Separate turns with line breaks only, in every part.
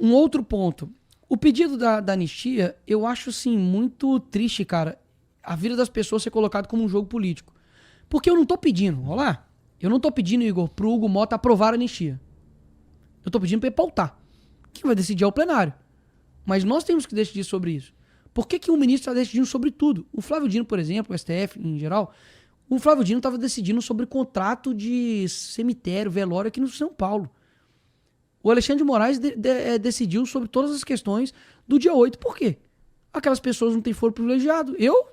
Um outro ponto. O pedido da anistia, eu acho, assim, muito triste, cara, a vida das pessoas ser colocado como um jogo político. Porque eu não tô pedindo, olha lá, eu não tô pedindo, Igor, pro Hugo Mota aprovar a anistia. Eu tô pedindo pra ele pautar. Quem vai decidir é o plenário. Mas nós temos que decidir sobre isso. Por que o ministro está decidindo sobre tudo? O Flávio Dino, por exemplo, o STF em geral, o Flávio Dino estava decidindo sobre contrato de cemitério, velório aqui no São Paulo. O Alexandre de Moraes decidiu sobre todas as questões do dia 8. Por quê? Aquelas pessoas não têm foro privilegiado. Eu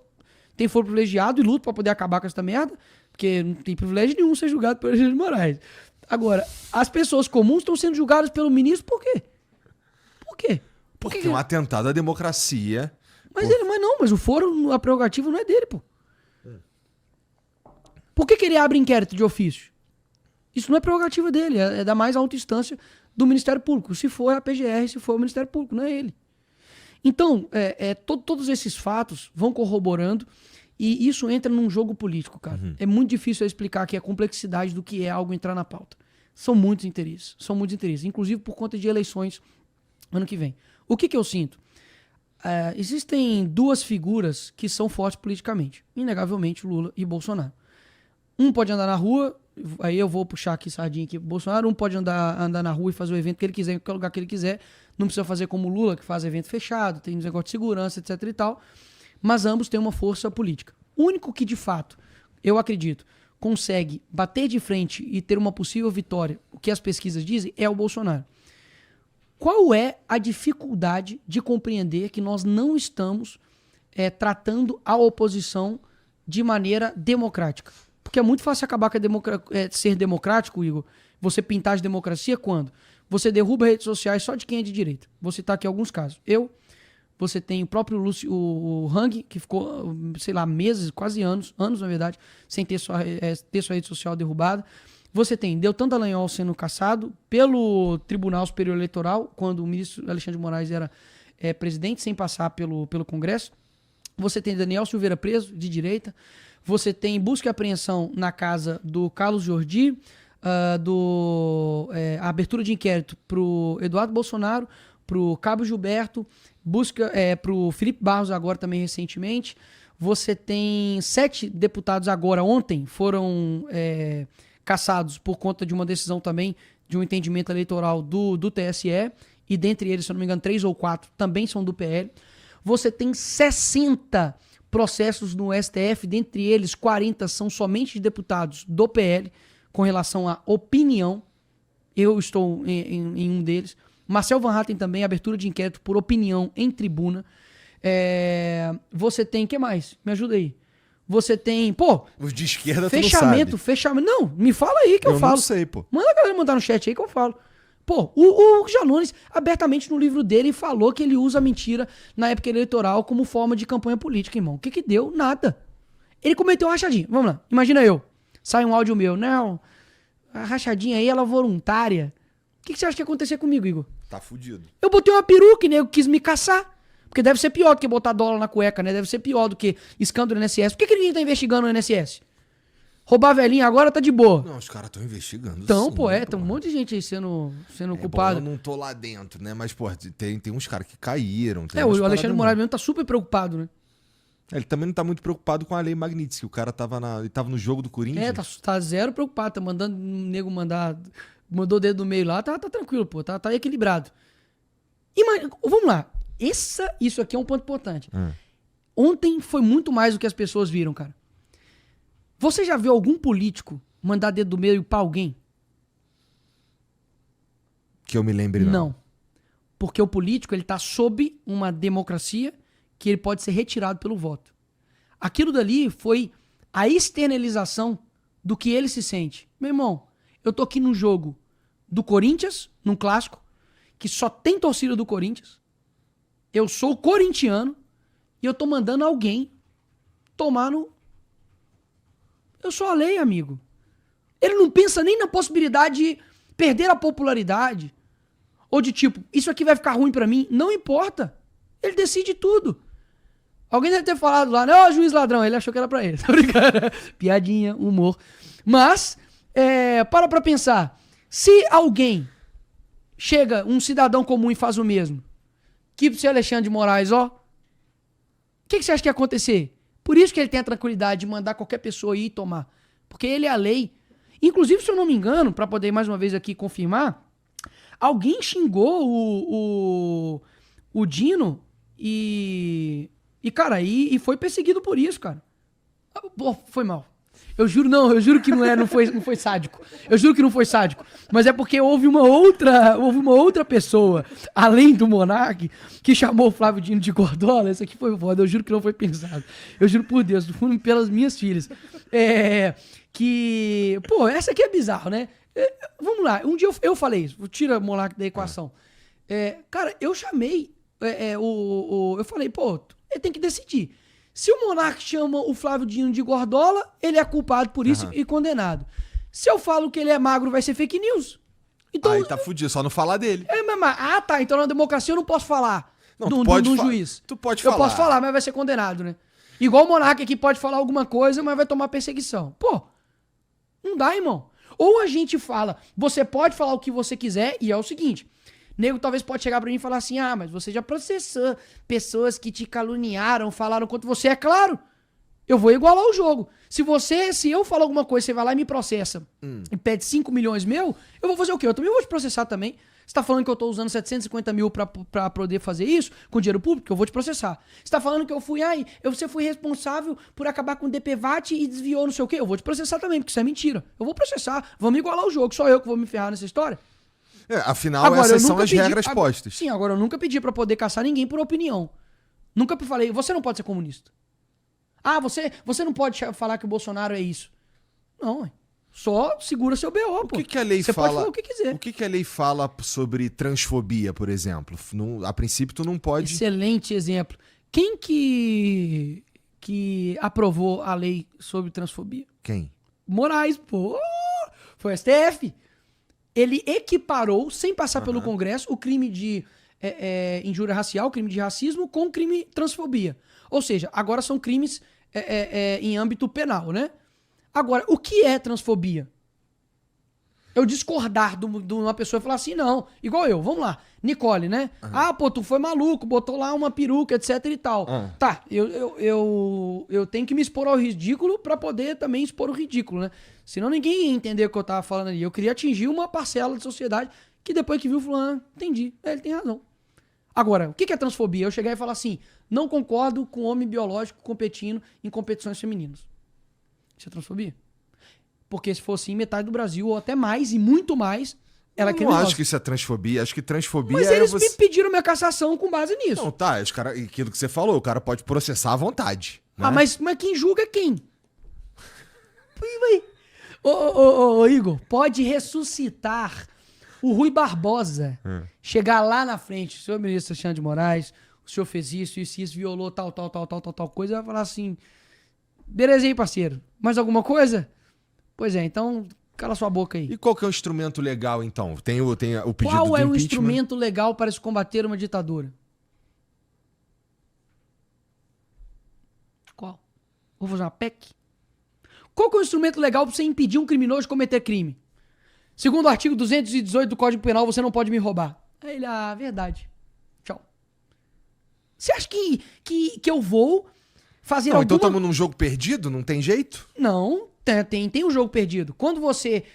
tenho foro privilegiado e luto para poder acabar com essa merda, porque não tem privilégio nenhum ser julgado pelo Alexandre de Moraes. Agora, as pessoas comuns estão sendo julgadas pelo ministro por quê? Por quê?
Porque é um atentado à democracia.
Mas o foro, a prerrogativa não é dele, pô. Por que ele abre inquérito de ofício? Isso não é prerrogativa dele, é da mais alta instância do Ministério Público. Se for a PGR, se for o Ministério Público, não é ele. Então, todos esses fatos vão corroborando e isso entra num jogo político, cara. Uhum. É muito difícil eu explicar aqui a complexidade do que é algo entrar na pauta. São muitos interesses, inclusive por conta de eleições ano que vem. O que eu sinto? Existem duas figuras que são fortes politicamente. Inegavelmente, Lula e Bolsonaro. Um pode andar na rua, aí eu vou puxar aqui sardinha aqui pro Bolsonaro, um pode andar na rua e fazer o evento que ele quiser, em qualquer lugar que ele quiser. Não precisa fazer como o Lula, que faz evento fechado, tem um negócio de segurança, etc e tal. Mas ambos têm uma força política. O único que, de fato, eu acredito, consegue bater de frente e ter uma possível vitória, o que as pesquisas dizem, é o Bolsonaro. Qual é a dificuldade de compreender que nós não estamos tratando a oposição de maneira democrática? Porque é muito fácil acabar com ser democrático, Igor, você pintar de democracia quando você derruba redes sociais só de quem é de direita. Vou citar aqui alguns casos. Você tem o próprio o Hang, que ficou, sei lá, meses, quase anos na verdade, sem ter sua rede social derrubada. Você tem Deltan Dallagnol sendo cassado pelo Tribunal Superior Eleitoral, quando o ministro Alexandre de Moraes era presidente, sem passar pelo Congresso. Você tem Daniel Silveira preso, de direita. Você tem busca e apreensão na casa do Carlos Jordi, a abertura de inquérito para o Eduardo Bolsonaro, para o Cabo Gilberto, busca para o Felipe Barros agora também recentemente. Você tem 7 deputados agora, ontem, foram cassados por conta de uma decisão também de um entendimento eleitoral do TSE, e dentre eles, se eu não me engano, 3 ou 4 também são do PL. Você tem 60 processos no STF, dentre eles 40 são somente de deputados do PL, com relação à opinião. Eu estou em um deles. Marcel Van Hatten também, abertura de inquérito por opinião em tribuna. Você tem, o que mais? Me ajuda aí. Você tem,
os de esquerda
fechamento. Não, me fala aí que eu falo.
Eu não sei, pô.
Manda a galera mandar no chat aí que eu falo. O Janones, abertamente no livro dele, falou que ele usa a mentira na época eleitoral como forma de campanha política, irmão. O que deu? Nada. Ele cometeu uma rachadinha. Vamos lá, imagina eu. Sai um áudio meu. Não, a rachadinha aí, ela é voluntária. O que você acha que ia acontecer comigo, Igor?
Tá fudido.
Eu botei uma peruca e nego quis me caçar. Porque deve ser pior do que botar dólar na cueca, né? Deve ser pior do que escândalo no INSS. Por que ninguém tá investigando no INSS? Roubar velhinha agora tá de boa.
Não, os caras estão investigando.
Então, tem um monte de gente aí sendo culpado.
Bom, eu não tô lá dentro, né? Mas, tem uns caras que caíram.
O Alexandre de Moraes mesmo tá super preocupado, né?
Ele também não tá muito preocupado com a lei Magnitsky. O cara tava no jogo do Corinthians.
Tá zero preocupado. Tá mandando o nego mandou o dedo no meio lá. Tá tranquilo, pô. Tá equilibrado. Vamos lá. Isso aqui é um ponto importante. Ontem foi muito mais do que as pessoas viram, cara. Você já viu algum político mandar dedo do meio pra alguém?
Que eu me lembre, não.
Não. Porque o político, ele tá sob uma democracia que ele pode ser retirado pelo voto. Aquilo dali foi a externalização do que ele se sente. Meu irmão, eu tô aqui num jogo do Corinthians, num clássico, que só tem torcida do Corinthians. Eu sou corintiano e eu tô mandando alguém tomar no... Eu sou a lei, amigo. Ele não pensa nem na possibilidade de perder a popularidade. Ou de tipo, isso aqui vai ficar ruim pra mim. Não importa. Ele decide tudo. Alguém deve ter falado lá, né? Juiz ladrão. Ele achou que era pra ele. Tá brincando? Piadinha, humor. Mas, para pra pensar. Se alguém chega um cidadão comum e faz o mesmo, que pro seu Alexandre de Moraes, ó, o que você acha que ia acontecer? Por isso que ele tem a tranquilidade de mandar qualquer pessoa ir tomar. Porque ele é a lei. Inclusive, se eu não me engano, para poder mais uma vez aqui confirmar, alguém xingou o Dino e foi perseguido por isso, cara. Pô, foi mal. Eu juro que não foi sádico. Eu juro que não foi sádico. Mas é porque houve uma outra pessoa, além do Monark, que chamou o Flávio Dino de Gordola. Isso aqui foi foda. Eu juro que não foi pensado. Eu juro por Deus, pelas minhas filhas. Pô, essa aqui é bizarro, né? Vamos lá. Um dia eu falei isso. Tira o Monark da equação. Cara, eu chamei eu falei, pô, ele tem que decidir. Se o Monark chama o Flávio Dino de Gordola, ele é culpado por isso e condenado. Se eu falo que ele é magro, vai ser fake news. Então,
aí tá fudido, só não falar dele.
Tá. Então na democracia eu não posso falar
não,
do juiz.
Tu pode falar.
Eu posso falar, mas vai ser condenado, né? Igual o Monark aqui pode falar alguma coisa, mas vai tomar perseguição. Pô, não dá, irmão. Ou a gente fala, você pode falar o que você quiser, e é o seguinte... Nego talvez pode chegar pra mim e falar assim, mas você já processou pessoas que te caluniaram, falaram contra você. É claro, eu vou igualar o jogo. Se eu falar alguma coisa, você vai lá e me processa e pede 5 milhões meu, eu vou fazer o quê? Eu também vou te processar também. Você tá falando que eu tô usando 750 mil pra poder fazer isso com dinheiro público? Eu vou te processar. Você tá falando que você foi responsável por acabar com o DPVAT e desviou não sei o quê? Eu vou te processar também, porque isso é mentira. Eu vou processar, vamos igualar o jogo. Só eu que vou me ferrar nessa história?
Afinal, agora, essas são as regras postas.
Sim, agora eu nunca pedi pra poder caçar ninguém por opinião. Nunca falei, você não pode ser comunista. Você não pode falar que o Bolsonaro é isso. Não, só segura seu BO, pô.
O que a lei
você
fala?
Pode falar o que quiser.
O que a lei fala sobre transfobia, por exemplo? A princípio, tu não pode...
Excelente exemplo. Quem que aprovou a lei sobre transfobia?
Quem?
Moraes, pô. Foi o STF. Ele equiparou, sem passar pelo Congresso, o crime de injúria racial, crime de racismo, com o crime transfobia. Ou seja, agora são crimes em âmbito penal, né? Agora, o que é transfobia? Eu discordar de uma pessoa e falar assim, não, igual eu, vamos lá, Nicole, né? Pô, tu foi maluco, botou lá uma peruca, etc e tal. Tá, eu tenho que me expor ao ridículo pra poder também expor o ridículo, né? Senão ninguém ia entender o que eu tava falando ali. Eu queria atingir uma parcela da sociedade que depois que viu, falou, entendi, ele tem razão. Agora, o que é transfobia? Eu chegar e falar assim, não concordo com homem biológico competindo em competições femininas. Isso é transfobia? Porque se fosse em metade do Brasil, ou até mais, e muito mais, ela é criminosa.
Eu não acho que isso é transfobia. Acho que transfobia
Mas eles me pediram minha cassação com base nisso.
Não, tá. Aquilo que você falou, o cara pode processar à vontade. Né?
Mas quem julga é quem? Ô, Igor, pode ressuscitar o Rui Barbosa. Chegar lá na frente, o senhor ministro Alexandre de Moraes, o senhor fez isso, violou tal coisa, vai falar assim, beleza aí, parceiro. Mais alguma coisa? Pois é, então cala sua boca aí.
E qual que é o instrumento legal, então? Tem o pedido do impeachment?
Qual é o instrumento legal para se combater uma ditadura? Qual? Vou fazer uma PEC? Qual que é o instrumento legal para você impedir um criminoso de cometer crime? Segundo o artigo 218 do Código Penal, você não pode me roubar. Aí ele, verdade. Tchau. Você acha que eu vou fazer alguma...
Então estamos num jogo perdido? Não tem jeito?
Não, tem um jogo perdido. Quando você...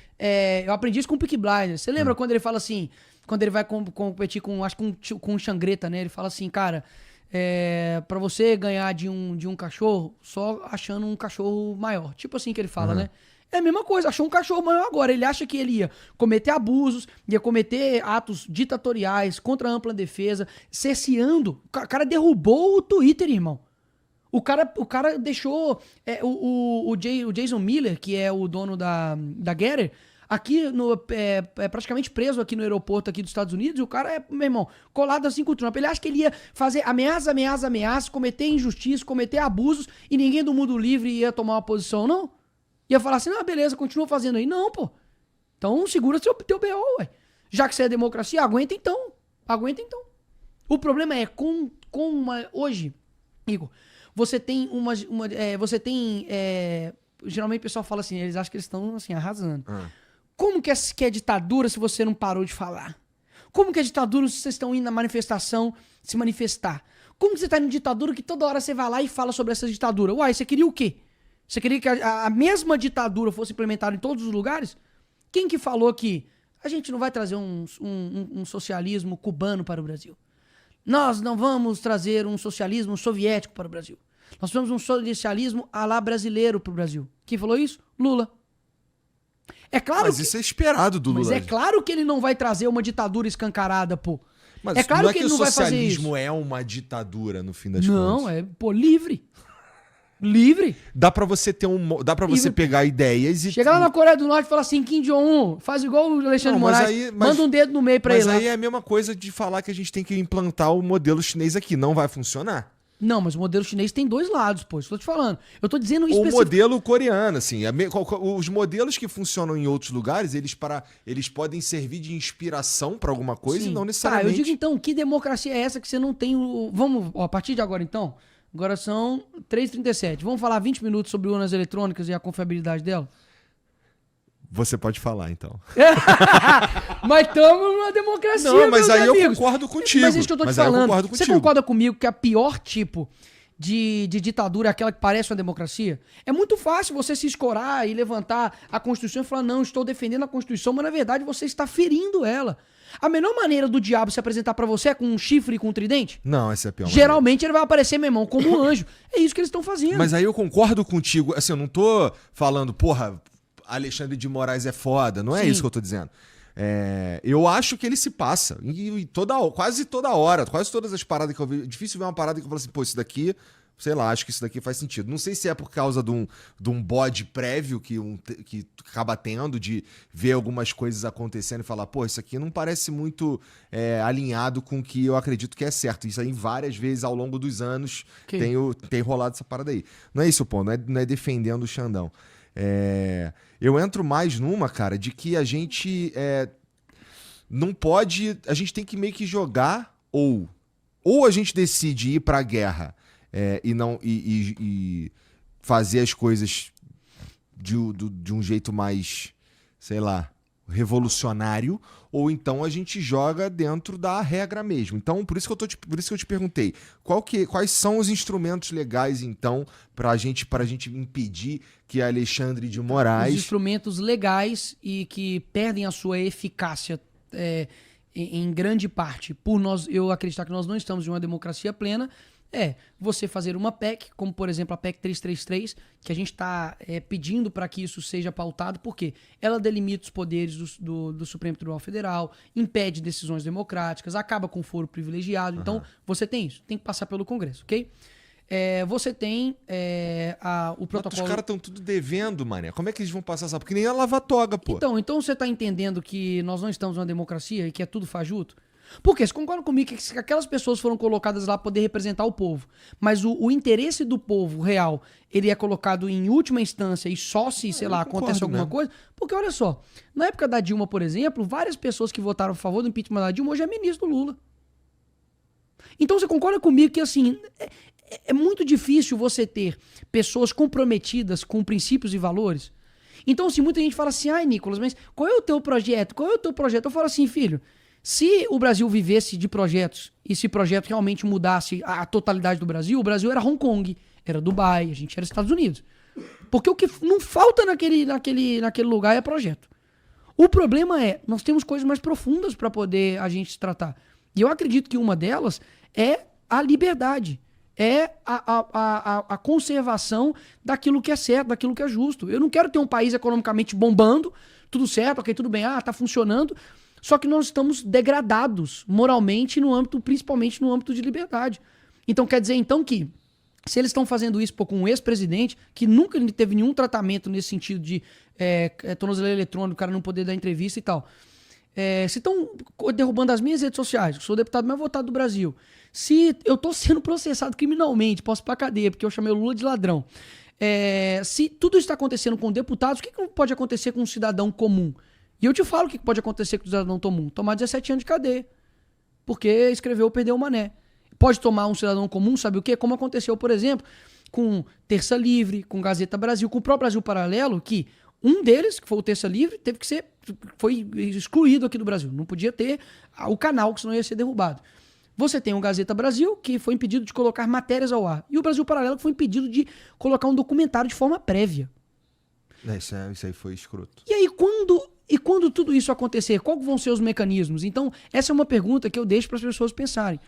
eu aprendi isso com o Peaky Blinders. Você lembra quando ele fala assim... Quando ele vai competir com um Xangreta, né? Ele fala assim, cara... pra você ganhar de um cachorro, só achando um cachorro maior. Tipo assim que ele fala, né? É a mesma coisa, achou um cachorro maior agora. Ele acha que ele ia cometer abusos, ia cometer atos ditatoriais contra a ampla defesa, cerceando. O cara derrubou o Twitter, irmão. O cara deixou o Jason Miller, que é o dono da Getter, aqui praticamente preso aqui no aeroporto aqui dos Estados Unidos, e o cara meu irmão, colado assim com o Trump. Ele acha que ele ia fazer ameaça, cometer injustiça, cometer abusos, e ninguém do mundo livre ia tomar uma posição, não? Ia falar assim, beleza, continua fazendo aí. Não, pô. Então segura teu BO, ué. Já que você é democracia, aguenta então. O problema é hoje, Igor, você tem geralmente o pessoal fala assim, eles acham que eles estão assim, arrasando. Como que é ditadura se você não parou de falar? Como que é ditadura se vocês estão indo na manifestação se manifestar? Como que você está em ditadura que toda hora você vai lá e fala sobre essa ditadura? Uai, você queria o quê? Você queria que a mesma ditadura fosse implementada em todos os lugares? Quem que falou que a gente não vai trazer um socialismo cubano para o Brasil? Nós não vamos trazer um socialismo soviético para o Brasil. Nós temos um socialismo à la brasileiro para o Brasil. Quem falou isso? Lula. É claro
Mas isso é esperado do Lula.
Mas é claro que ele não vai trazer uma ditadura escancarada, pô.
Mas
é claro
não é
que
que
ele
o
não vai fazer isso.
socialismo é uma ditadura, no fim das
Não,
contas.
livre. Livre.
Dá pra você ter dá pra você pegar ideias e...
Chega lá na Coreia do Norte e fala assim, Kim Jong-un, faz igual o Alexandre Moraes, manda um dedo no meio pra ele lá.
Mas aí é a mesma coisa de falar que a gente tem que implantar o modelo chinês aqui. Não vai funcionar.
Não, mas o modelo chinês tem dois lados, pô. Isso que eu tô te falando. Eu tô dizendo
O modelo coreano, assim. Os modelos que funcionam em outros lugares, eles podem servir de inspiração pra alguma coisa.
Sim.
E não necessariamente...
Tá, eu digo então, que democracia é essa que você não tem o... Vamos, ó, a partir de agora então, agora são 3h37. Vamos falar 20 minutos sobre urnas eletrônicas e a confiabilidade dela?
Você pode falar, então.
Mas estamos numa democracia,
Não, mas
meus
aí
amigos.
eu concordo contigo.
Mas é isso que eu tô te
Mas aí eu
falando.
concordo
Você
contigo.
concorda comigo que a pior tipo de ditadura é aquela que parece uma democracia? É muito fácil você se escorar e levantar a Constituição e falar, não, estou defendendo a Constituição, mas na verdade você está ferindo ela. A melhor maneira do diabo se apresentar pra você é com um chifre e com um tridente?
Não, essa é a pior
Geralmente ele vai aparecer, meu irmão, como um anjo. É isso que eles estão fazendo.
Mas aí eu concordo contigo. Assim, eu não tô falando, porra, Alexandre de Moraes é foda. Não é
Sim.
isso que eu tô dizendo. Eu acho que ele se passa. Quase toda hora, quase todas as paradas que eu vi. É difícil ver uma parada que eu falo assim, pô, isso daqui, sei lá, acho que isso daqui faz sentido. Não sei se é por causa de um bode prévio que acaba tendo, de ver algumas coisas acontecendo e falar, pô, isso aqui não parece muito alinhado com o que eu acredito que é certo. Isso aí várias vezes ao longo dos anos tem rolado essa parada aí. Não é isso o ponto, não é defendendo o Xandão. Eu entro mais numa, cara, de que a gente não pode... A gente tem que meio que jogar ou a gente decide ir pra guerra e fazer as coisas de um jeito mais, sei lá, revolucionário, ou então a gente joga dentro da regra mesmo. Então, por isso que eu te perguntei, quais são os instrumentos legais, então, pra gente impedir que Alexandre de Moraes...
Os instrumentos legais e que perdem a sua eficácia em grande parte por eu acreditar que nós não estamos em uma democracia plena, você fazer uma PEC, como por exemplo a PEC 333, que a gente está pedindo para que isso seja pautado, porque ela delimita os poderes do Supremo Tribunal Federal, impede decisões democráticas, acaba com o foro privilegiado. Então, você tem isso, tem que passar pelo Congresso, ok? Você tem o protocolo...
Os caras estão tudo devendo, mané. Como é que eles vão passar essa... Porque nem a lava-toga, pô.
Então você está entendendo que nós não estamos numa democracia e que é tudo fajuto? Por quê? Você concorda comigo que aquelas pessoas foram colocadas lá para poder representar o povo, mas o interesse do povo real, ele é colocado em última instância e só se, sei lá, acontece alguma coisa? Porque olha só, na época da Dilma, por exemplo, várias pessoas que votaram a favor do impeachment da Dilma hoje é ministro do Lula. Então você concorda comigo que assim, é muito difícil você ter pessoas comprometidas com princípios e valores? Então assim, muita gente fala assim, ai Nicolas, mas qual é o teu projeto? Qual é o teu projeto? Eu falo assim, filho... Se o Brasil vivesse de projetos e se projeto realmente mudasse a totalidade do Brasil, o Brasil era Hong Kong, era Dubai, a gente era Estados Unidos. Porque o que não falta naquele lugar é projeto. O problema nós temos coisas mais profundas para poder a gente se tratar. E eu acredito que uma delas é a liberdade, a conservação daquilo que é certo, daquilo que é justo. Eu não quero ter um país economicamente bombando, tudo certo, ok, tudo bem, tá funcionando. Só que nós estamos degradados moralmente, principalmente no âmbito de liberdade. Então quer dizer então que se eles estão fazendo isso com um ex-presidente que nunca teve nenhum tratamento nesse sentido de tornozeleira eletrônica, o cara não poder dar entrevista e tal. Se estão derrubando as minhas redes sociais, eu sou o deputado mais votado do Brasil. Se eu estou sendo processado criminalmente, posso ir pra cadeia porque eu chamei o Lula de ladrão. Se tudo isso está acontecendo com deputados, o que pode acontecer com um cidadão comum? E eu te falo o que pode acontecer com o cidadão comum. Tomar 17 anos de cadeia. Porque escreveu ou perdeu o mané. Pode tomar um cidadão comum, sabe o quê? Como aconteceu, por exemplo, com Terça Livre, com Gazeta Brasil, com o próprio Brasil Paralelo, que Um deles, que foi o Terça Livre, foi excluído aqui do Brasil. Não podia ter o canal, que senão ia ser derrubado. Você tem o Gazeta Brasil, que foi impedido de colocar matérias ao ar. E o Brasil Paralelo, que foi impedido de colocar um documentário de forma prévia.
Isso aí foi escroto.
E aí, quando tudo isso acontecer, quais vão ser os mecanismos? Então, essa é uma pergunta que eu deixo para as pessoas pensarem.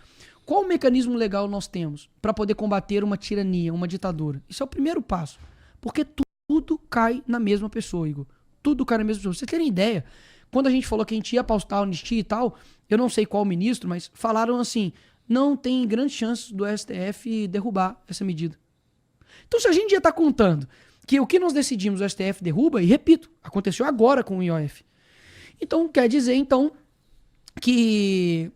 Qual mecanismo legal nós temos para poder combater uma tirania, uma ditadura? Isso é o primeiro passo. Porque tudo cai na mesma pessoa, Igor. Tudo cai na mesma pessoa. Pra vocês terem ideia, quando a gente falou que a gente ia pautar a anistia e tal, eu não sei qual ministro, mas falaram assim, não tem grande chance do STF derrubar essa medida. Então, se a gente já está contando que o que nós decidimos o STF derruba, e repito, aconteceu agora com o IOF. Então, quer dizer, então, que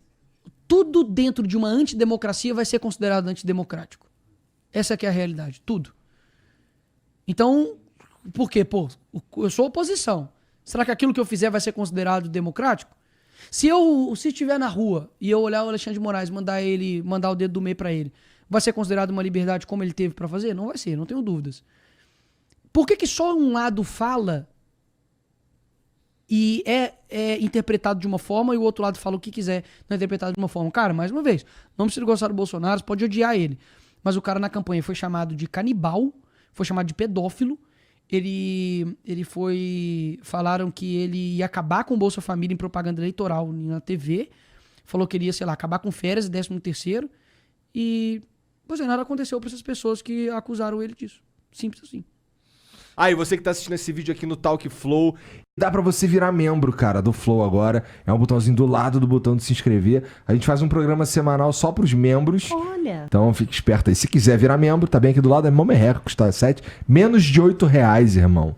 tudo dentro de uma antidemocracia vai ser considerado antidemocrático. Essa que é a realidade, tudo. Então, por quê? Pô, eu sou oposição. Será que aquilo que eu fizer vai ser considerado democrático? Se estiver na rua e eu olhar o Alexandre de Moraes e mandar o dedo do meio pra ele, vai ser considerado uma liberdade como ele teve pra fazer? Não vai ser, não tenho dúvidas. Por que só um lado fala e é interpretado de uma forma e o outro lado fala o que quiser, não é interpretado de uma forma? Cara, mais uma vez, não precisa gostar do Bolsonaro, você pode odiar ele. Mas o cara na campanha foi chamado de canibal, foi chamado de pedófilo, falaram que ele ia acabar com o Bolsa Família em propaganda eleitoral na TV, falou que ele ia, sei lá, acabar com férias e 13º, e, pois é, nada aconteceu para essas pessoas que acusaram ele disso. Simples assim.
E você que tá assistindo esse vídeo aqui no Talk Flow,
dá pra você virar membro, cara, do Flow agora. É um botãozinho do lado do botão de se inscrever. A gente faz um programa semanal só pros membros.
Olha.
Então fique esperto aí. Se quiser virar membro, tá bem aqui do lado, é mó merreca, custa menos de R$8, irmão.